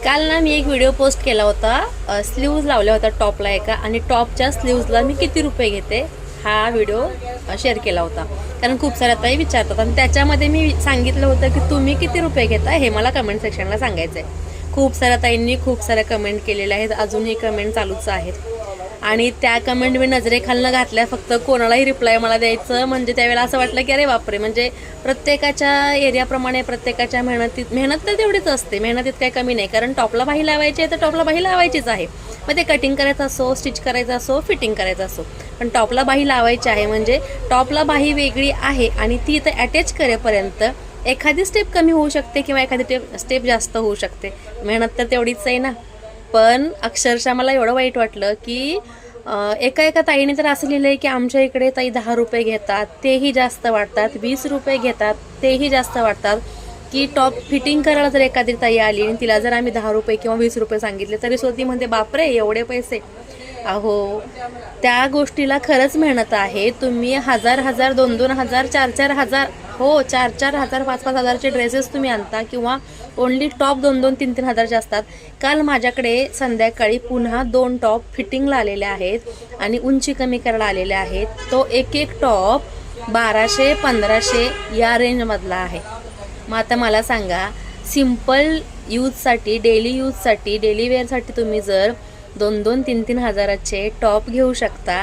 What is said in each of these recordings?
काल ना मी एक व्हिडिओ पोस्ट केला होता, स्लीव्ज लावल्या होत्या टॉपला एका, आणि टॉपच्या स्लीव्जला मी किती रुपये घेते हा व्हिडिओ शेअर केला होता. कारण खूप साऱ्या ताई विचारतात आणि त्याच्यामध्ये मी सांगितलं होतं की तुम्ही किती रुपये घेता हे मला कमेंट सेक्शनला सांगायचं आहे. खूप साऱ्या ताईंनी खूप साऱ्या कमेंट केलेल्या आहेत, अजूनही कमेंट चालूच आहेत. आणि त्या कमेंट मी नजरेखालनं घातल्या, फक्त कोणालाही रिप्लाय मला द्यायचं म्हणजे त्यावेळेला असं वाटलं की अरे बापरे, म्हणजे प्रत्येकाच्या एरियाप्रमाणे प्रत्येकाच्या मेहनत तर तेवढीच असते, मेहनतीत काही कमी नाही. कारण टॉपला बाही लावायची आहे तर टॉपला बाही लावायचीच आहे, मग ते कटिंग करायचं असो, स्टिच करायचं असो, फिटिंग करायचं असो, पण टॉपला बाही लावायची आहे. म्हणजे टॉपला बाही वेगळी आहे आणि ती इथं अटॅच करेपर्यंत एखादी स्टेप कमी होऊ शकते किंवा एखादी स्टेप जास्त होऊ शकते, मेहनत तर तेवढीच आहे ना. पण अक्षरशः मला एवढं वाईट वाटलं की एका ताईने तर असं लिहिलं आहे की आमच्या इकडे ताई 10 रुपये घेतात तेही जास्त वाटतात, 20 रुपये घेतात तेही जास्त वाटतात. की टॉप फिटिंग करायला जर एखादी ताई आली आणि तिला जर आम्ही 10 रुपये किंवा 20 रुपये सांगितले तरी स्वतः म्हणते बापरे एवढे पैसे. अहो, त्या गोष्टीला खरंच मेहनत आहे. तुम्ही 1000 2 हजार 4 हजार, हो 4 हजार 5 हजारचे ड्रेसेस तुम्ही आणता किंवा ओनली टॉप 2 3 हजारचे असतात. काल माझ्याकडे संध्याकाळी पुन्हा 2 टॉप फिटिंगला आलेले आहेत आणि उंची कमी करायला आलेले आहेत. तो एक टॉप 1200 1500 या रेंजमधला आहे. मग आता मला सांगा, सिम्पल यूजसाठी, डेली यूजसाठी, डेली वेअरसाठी तुम्ही जर 2 3 हजाराचे टॉप घेऊ शकता,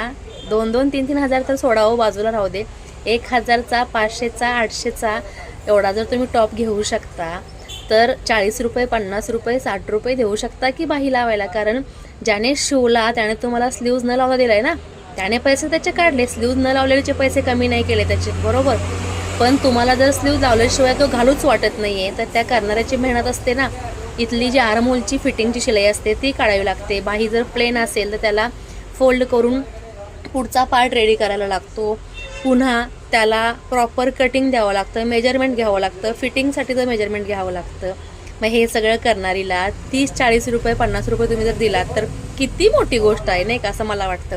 2 3 हजार तर सोडावं, बाजूला राहू दे, 1000चा 500चा 800चा एवढा जर तुम्ही टॉप घेऊ शकता तर 40 रुपये 50 रुपये 60 रुपये देऊ शकता की बाही लावायला. कारण ज्याने शिवला त्याने तुम्हाला स्लीव्ज न लावला दिलाय ना, त्याने पैसे त्याचे काढले, स्लीव्ज न लावलेल्याचे पैसे कमी नाही केले त्याचे, बरोबर. पण तुम्हाला जर स्लीव्ज लावल्याशिवाय तो घालूच वाटत नाहीये तर त्या करणाऱ्याची मेहनत असते ना. इथली जी आर्महोलची फिटिंगची शिलाई असते ती काढावी लागते. बाही जर प्लेन असेल तर त्याला फोल्ड करून पुढचा पार्ट रेडी करायला लागतो, पुन्हा त्याला प्रॉपर कटिंग द्यावं लागतं, मेजरमेंट घ्यावं लागतं, फिटिंगसाठीचं मेजरमेंट घ्यावं लागतं. मग हे सगळं करणारीला 30 40 रुपये 50 रुपये तुम्ही जर दिलात तर किती मोठी गोष्ट आहे नाही का, असं मला वाटतं.